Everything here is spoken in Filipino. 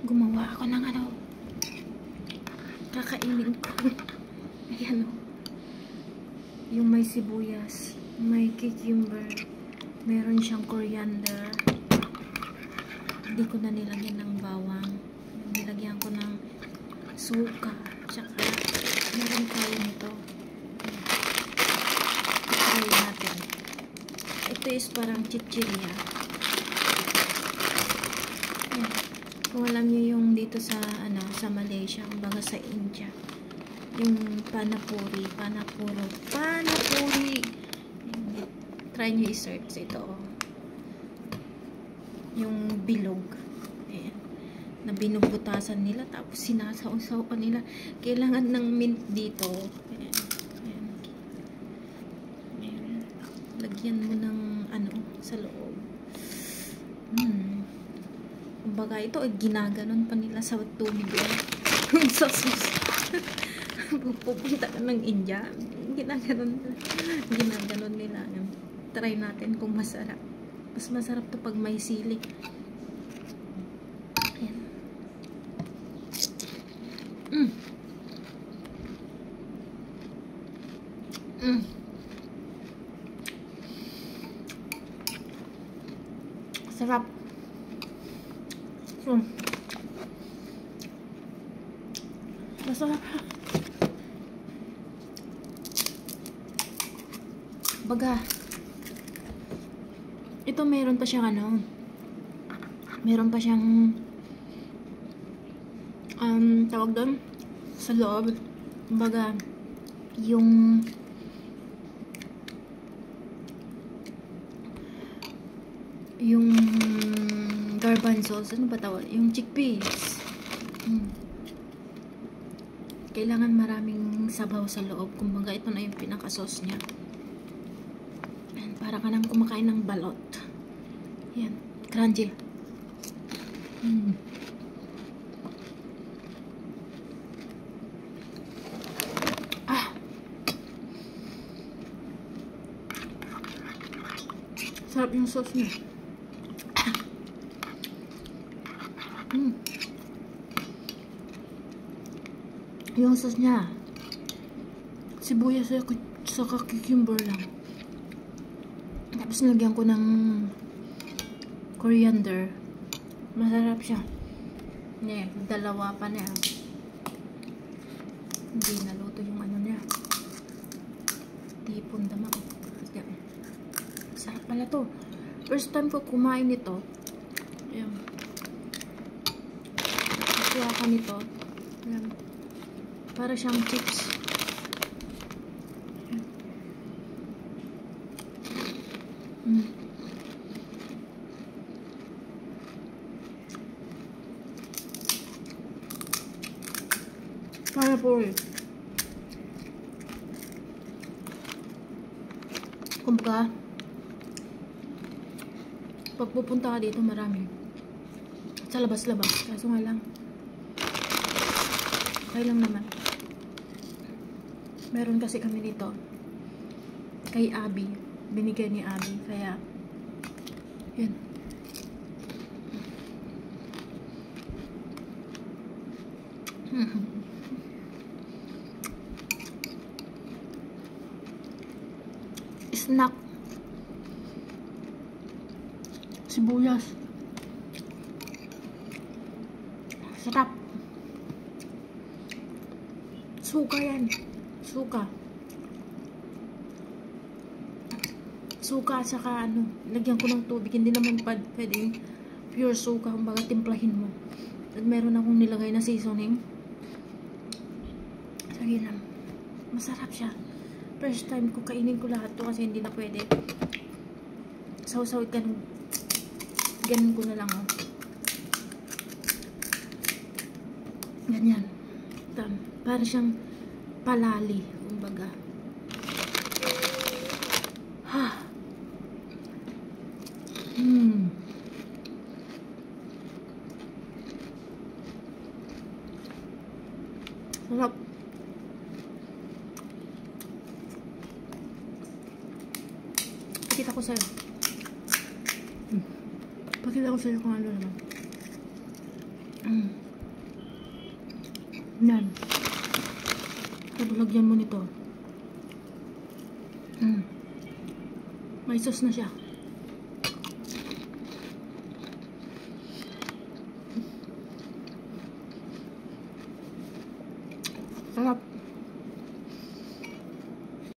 gumawa ako ng ano, kakainin ko. Ayan o. Yung may sibuyas, may cucumber, meron siyang coriander. Hindi ko na nilagyan ng bawang. Nilagyan ko ng suka. Tsaka, meron tayo nito. Try natin. Ito is parang chichirya. Ayan. Kung alam niyo yung dito sa, ano, sa Malaysia, kumbaga sa India. Yung panapuri. Try nyo i-search ito. Yung bilog. Ayan. Na binubutasan nila. Tapos sinasaw-saw pa nila. Kailangan ng mint dito. Ayan. Ayan. Ayan. Lagyan mo ng ano sa loob. Kumbaga ito ay ginaganon pa nila sa tubig. Sa sus. Pupunta ka ng India, ginaganon nila. Try natin kung masarap. Mas masarap to pag may sili. Ayan. Sarap. Masarap. Baga, ito meron pa siyang ano, meron pa siyang tawag doon sa loob. Baga, yung garbanzos, ano ba tawag? Yung chickpeas. Kailangan maraming sabaw sa loob. Kumbaga, ito na yung pinaka-sauce niya. Para ka nang kumakain ng balot. Yan. Crunchy. Sarap yung sauce niya. Yung sauce niya, sibuyas sa cucumber lang. Tapos nilagyan ko ng coriander. Masarap siya. Ngayon, dalawa pa na. Hindi naluto yung ano niya. Tipon dama ko. Sarap pala to. First time ko kumain nito. Ayan. Kuha ka nito. Ayan. Para siyang chips. Panapuri. Kumbaga, pag pupunta ka dito, marami. Sa labas-labas. Kaso nga lang, okay lang naman. Meron kasi kami dito kay Abby. Binigay ni Abby. Kaya, yun. Snack. Sibuyas. Sarap. Suka yan. Suka. Suka at saka ano, lagyan ko ng tubig. Hindi naman pwedeng pure suka. Kumbaga timplahin mo. At meron akong nilagay na seasoning. Sige lang. Masarap siya. First time ko kainin ko lahat to kasi hindi na pwede. Saw-saw ganun ko na lang. Oh. Ganyan. Para siyang palali. Kumbaga. Sarap. Pakita ko sa'yo. Pakita ko sa'yo kung ano naman. Yan. Tapos lagyan mo nito. May sauce na siya. Sarap.